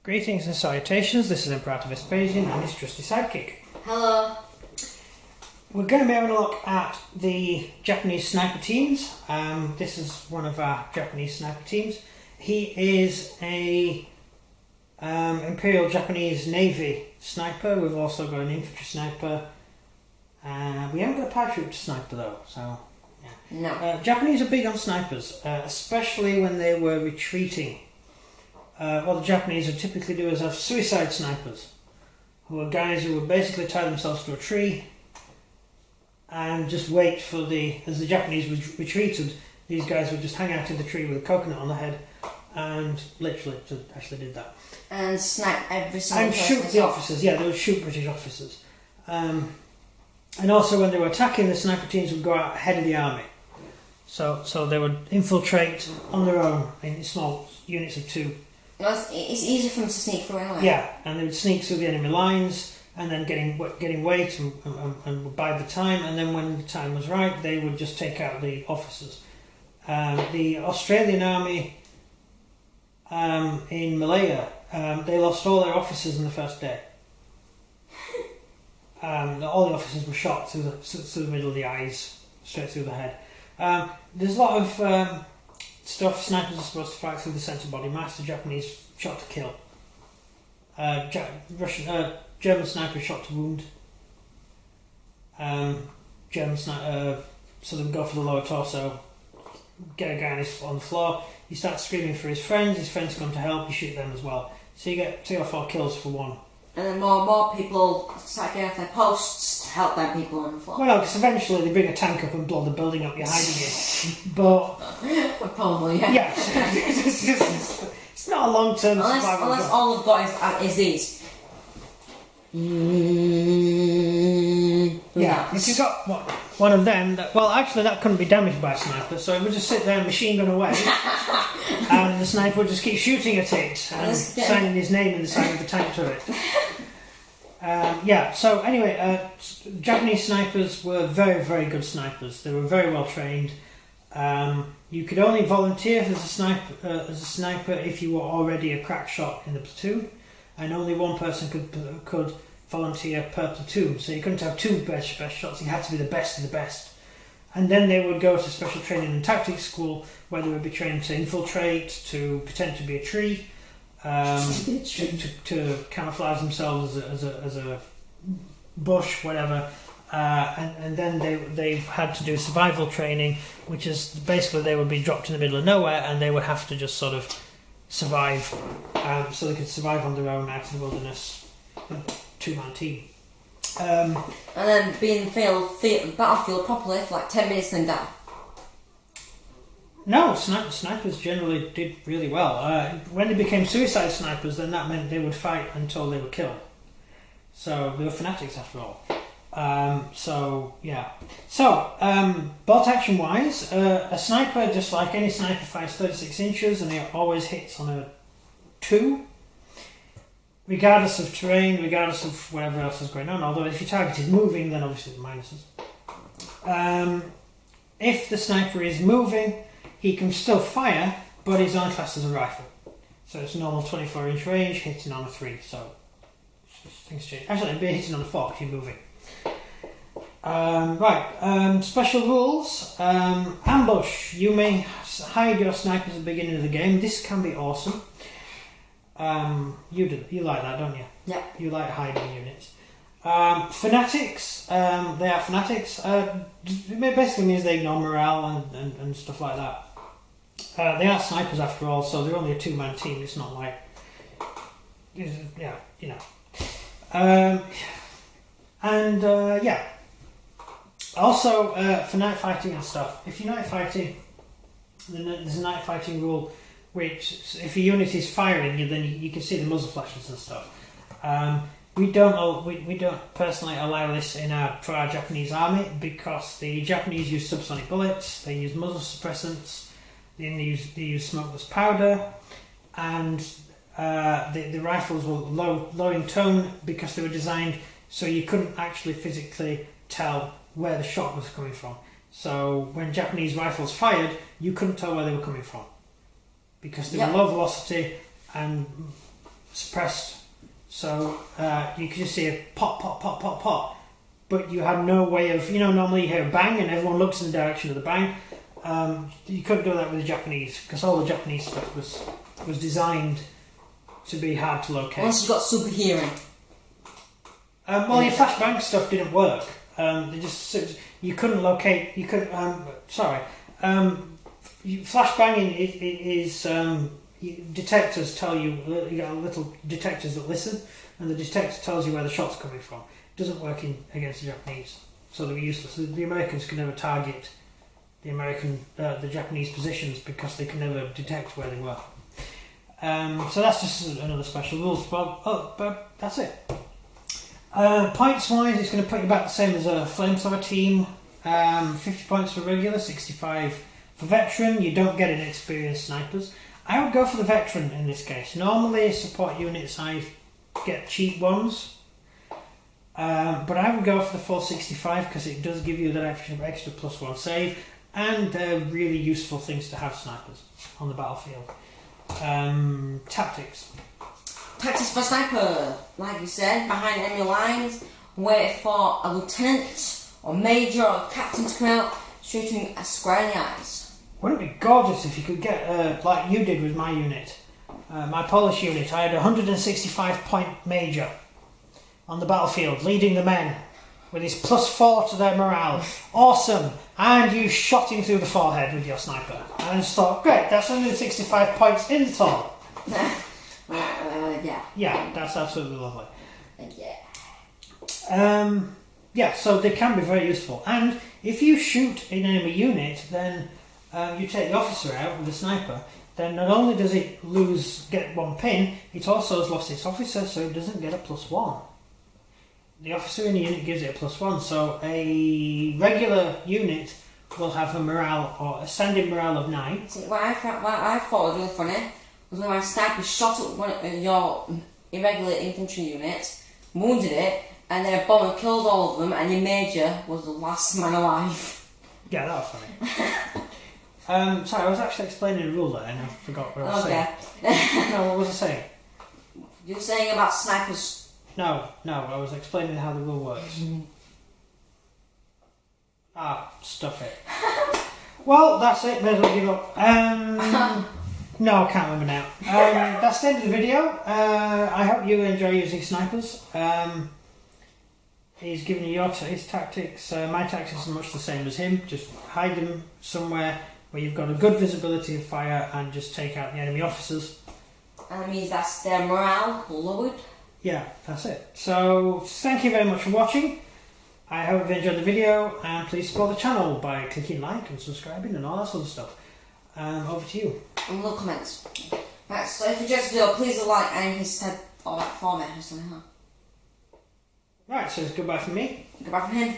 Greetings and salutations, this is Imperator Vespasian and his trusty sidekick. Hello. We're going to be having a look at the Japanese sniper teams. This is one of our Japanese sniper teams. He is a Imperial Japanese Navy sniper. We've also got an infantry sniper. We haven't got a paratroop sniper though, so yeah. No. Japanese are big on snipers, especially when they were retreating. What the Japanese would typically do is have suicide snipers, who are guys who would basically tie themselves to a tree and just wait for as the Japanese retreated, these guys would just hang out in the tree with a coconut on their head and literally actually did that. And snipe every single person. And shoot the officers, yeah, they would shoot British officers. And also when they were attacking, the sniper teams would go out ahead of the army. So they would infiltrate on their own in small units of two. It's easy for them to sneak through anyway. Yeah, and they would sneak through the enemy lines and then getting weight and would bide the time, and then when the time was right, they would just take out the officers. The Australian army in Malaya, they lost all their officers in the first day. All the officers were shot through the middle of the eyes, straight through the head. There's a lot of stuff. Snipers are supposed to fight through the centre body mass. The Japanese shot to kill. German sniper shot to wound. So they would go for the lower torso, get a guy on the floor. He starts screaming for his friends come to help. You shoot them as well. So you get 3 or 4 kills for one. And then more people start getting off their posts to help their people on the floor. Well, because eventually they bring a tank up and blow the building up you're hiding in. But probably, yeah. Yeah, it's not a long-term survival. Unless all they've got is these. Yeah, if you've got one of them, that couldn't be damaged by a sniper, so it would just sit there and machine gun away, and the sniper would just keep shooting at it and signing his name in the side of the tank turret. So anyway, Japanese snipers were very, very good snipers. They were very well trained. You could only volunteer as a sniper if you were already a crack shot in the platoon, and only one person could volunteer per platoon. So you couldn't have 2 best shots. You had to be the best of the best. And then they would go to special training and tactics school, where they would be trained to infiltrate, to pretend to be a tree, to camouflage themselves as a bush, whatever. And then they had to do survival training, which is basically they would be dropped in the middle of nowhere and they would have to just sort of survive, so they could survive on their own out in the wilderness, 2-man team. And then be in the battlefield properly for like 10 minutes and then die. No, snipers generally did really well. When they became suicide snipers, then that meant they would fight until they were killed. So they were fanatics after all. Bolt action wise, a sniper, just like any sniper, fires 36 inches and it always hits on a 2, regardless of terrain, regardless of whatever else is going on. Although if your target is moving, then obviously the minuses. If the sniper is moving, he can still fire, but he's only classed as a rifle. So it's a normal 24-inch range, hitting on a 3. So things change. Actually, it'd be hitting on a 4 because you're moving. Special rules. Ambush. You may hide your snipers at the beginning of the game. This can be awesome. You like that, don't you? Yeah. You like hiding units. Fanatics. They are fanatics. It basically means they ignore morale and stuff like that. They are snipers after all, so they're only a 2-man team. It's not like, Also, for night fighting and stuff, if you're night fighting, then there's a night fighting rule, which if a unit is firing, then you can see the muzzle flashes and stuff. We don't personally allow this for our Japanese army, because the Japanese use subsonic bullets, they use muzzle suppressants, they use smokeless powder, and the rifles were low in tone because they were designed so you couldn't actually physically tell where the shot was coming from. So when Japanese rifles fired, you couldn't tell where they were coming from because they were low velocity and suppressed, so you could just see a pop, pop, pop, pop, pop. But you had no way of, normally you hear a bang and everyone looks in the direction of the bang. You couldn't do that with the Japanese, because all the Japanese stuff was designed to be hard to locate. Unless you got super hearing. Well, your flashbang stuff didn't work. You couldn't locate. Flashbanging is detectors tell you got little detectors that listen, and the detector tells you where the shot's coming from. It doesn't work against the Japanese, so they were useless. The Americans could never target the Japanese positions because they could never detect where they were. So that's just another special rule. But that's it. Points wise, it's going to put you back the same as a flamethrower team. 50 points for regular, 65 for veteran. You don't get inexperienced snipers. I would go for the veteran in this case. Normally support units I get cheap ones, but I would go for the full 65 because it does give you that extra +1 save, and they're really useful things to have, snipers on the battlefield. Tactics. Tactics for sniper, like you said, behind enemy lines, wait for a lieutenant or major or captain to come out, shooting a square in the eyes. Wouldn't it be gorgeous if you could get, like you did with my unit, my Polish unit? I had a 165 point major on the battlefield, leading the men with his +4 to their morale. Awesome! And you shot him through the forehead with your sniper. And I just thought, great, that's 165 points in total. Yeah. Yeah, that's absolutely lovely. Yeah. So they can be very useful. And if you shoot an enemy unit, then you take the officer out with the sniper, then not only does it get 1 pin, it also has lost its officer, so it doesn't get a +1. The officer in the unit gives it a +1, so a regular unit will have a morale, or a standing morale of 9. See, what I thought was really funny was when my sniper shot at one of your irregular infantry units, wounded it, and then a bomber killed all of them, and your major was the last man alive. Yeah, that was funny. Sorry, I was actually explaining a rule there and I forgot what I was saying. No, what was I saying? You were saying about snipers. No, I was explaining how the rule works. Stuff it. Well, that's it. May as well give up. No, I can't remember now. That's the end of the video. I hope you enjoy using snipers. He's given you his tactics. My tactics are much the same as him. Just hide them somewhere where you've got a good visibility of fire and just take out the enemy officers. And that means that's their morale lowered. Yeah, that's it. So, thank you very much for watching. I hope you've enjoyed the video, and please support the channel by clicking like and subscribing and all that sort of stuff. Over to you. And little comments. Right, so if you enjoyed this video, please like and his head or like for me or something. Right, so it's goodbye from me. Goodbye from him.